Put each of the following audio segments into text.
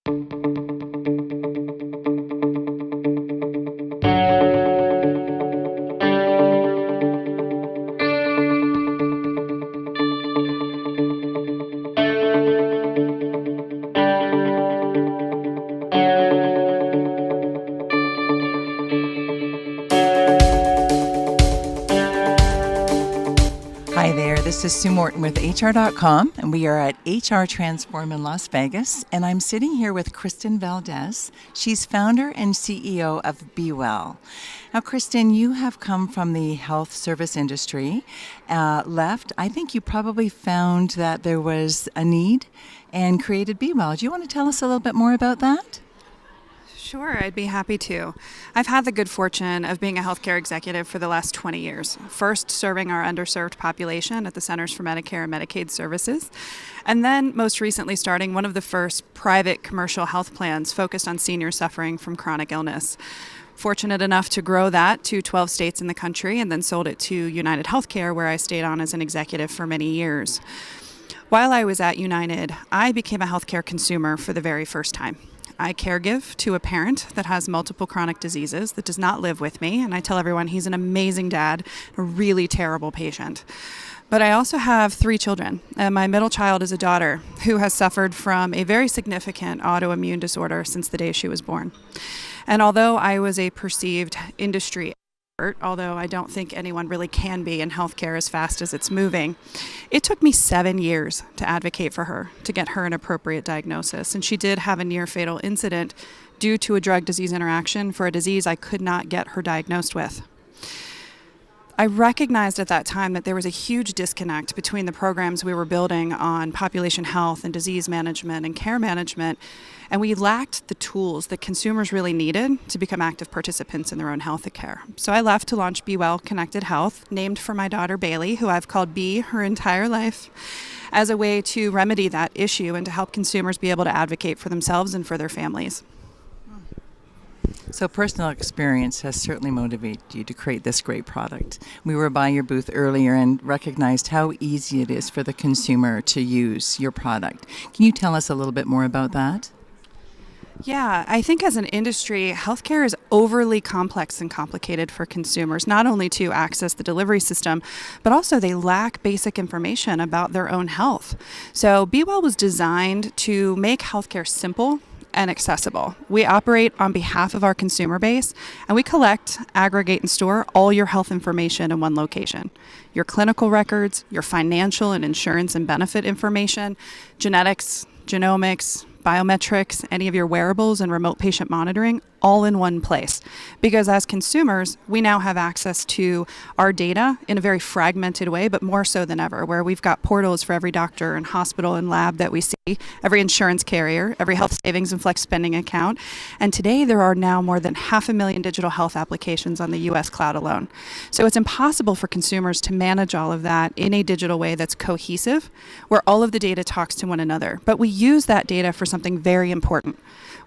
Hi there, this is Sue Morton with HR.com, and we are at HR Transform in Las Vegas, and I'm sitting here with Kristen Valdes. She's founder and CEO of b.well. Now, Kristen, you have come from the health service industry, left. I think you probably found that there was a need and created b.well. Do you want to tell us a little bit more about that? Sure, I'd be happy to. I've had the good fortune of being a healthcare executive for the last 20 years, first serving our underserved population at the Centers for Medicare and Medicaid Services, and then most recently starting one of the first private commercial health plans focused on seniors suffering from chronic illness. Fortunate enough to grow that to 12 states in the country and then sold it to United Healthcare, where I stayed on as an executive for many years. While I was at United, I became a healthcare consumer for the very first time. I caregive to a parent that has multiple chronic diseases that does not live with me, and I tell everyone he's an amazing dad, a really terrible patient. But I also have 3 children, and my middle child is a daughter who has suffered from a very significant autoimmune disorder since the day she was born. And although I was a perceived industry expert, although I don't think anyone really can be in healthcare as fast as it's moving, it took me 7 years to advocate for her, to get her an appropriate diagnosis. And she did have a near fatal incident due to a drug-disease interaction for a disease I could not get her diagnosed with. I recognized at that time that there was a huge disconnect between the programs we were building on population health and disease management and care management, and we lacked the tools that consumers really needed to become active participants in their own health care. So I left to launch b.well Connected Health, named for my daughter Bailey, who I've called B her entire life, as a way to remedy that issue and to help consumers be able to advocate for themselves and for their families. So personal experience has certainly motivated you to create this great product. We were by your booth earlier and recognized how easy it is for the consumer to use your product. Can you tell us a little bit more about that? Yeah, I think as an industry, healthcare is overly complex and complicated for consumers, not only to access the delivery system, but also they lack basic information about their own health. So b.well was designed to make healthcare simple and accessible. We operate on behalf of our consumer base, and we collect, aggregate, and store all your health information in one location. Your clinical records, your financial and insurance and benefit information, genetics, genomics, biometrics, any of your wearables, and remote patient monitoring, all in one place. Because as consumers, we now have access to our data in a very fragmented way, but more so than ever, where we've got portals for every doctor and hospital and lab that we see, every insurance carrier, every health savings and flex spending account. And today there are now more than 500,000 digital health applications on the US cloud alone. So it's impossible for consumers to manage all of that in a digital way that's cohesive, where all of the data talks to one another. But we use that data for something very important.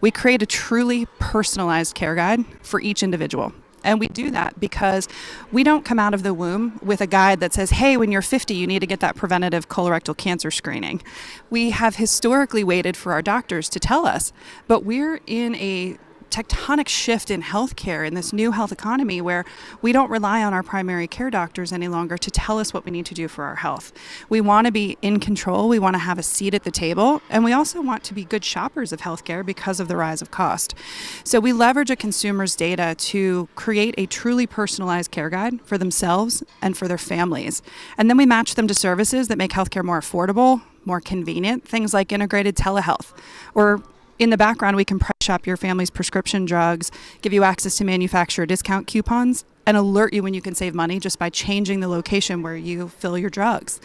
We create a truly personalized care guide for each individual. And we do that because we don't come out of the womb with a guide that says, hey, when you're 50, you need to get that preventative colorectal cancer screening. We have historically waited for our doctors to tell us, but we're in a tectonic shift in healthcare in this new health economy where we don't rely on our primary care doctors any longer to tell us what we need to do for our health. We want to be in control, we want to have a seat at the table, and we also want to be good shoppers of healthcare because of the rise of cost. So we leverage a consumer's data to create a truly personalized care guide for themselves and for their families. And then we match them to services that make healthcare more affordable, more convenient, things like integrated telehealth, or in the background, we can price shop your family's prescription drugs, give you access to manufacturer discount coupons, and alert you when you can save money just by changing the location where you fill your drugs.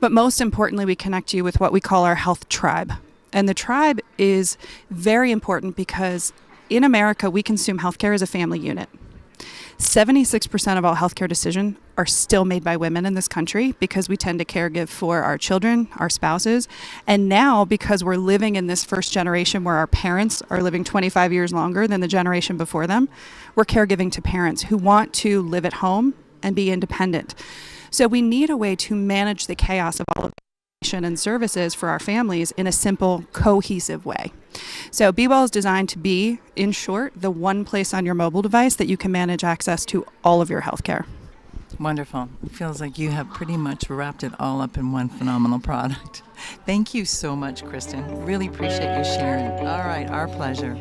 But most importantly, we connect you with what we call our health tribe. And the tribe is very important because in America, we consume healthcare as a family unit. 76% of all healthcare decisions are still made by women in this country because we tend to caregive for our children, our spouses, and now because we're living in this first generation where our parents are living 25 years longer than the generation before them, we're caregiving to parents who want to live at home and be independent. So we need a way to manage the chaos of all of and services for our families in a simple, cohesive way. So b.well is designed to be, in short, the one place on your mobile device that you can manage access to all of your healthcare. Wonderful. It feels like you have pretty much wrapped it all up in one phenomenal product. Thank you so much, Kristen. Really appreciate you sharing. All right, our pleasure.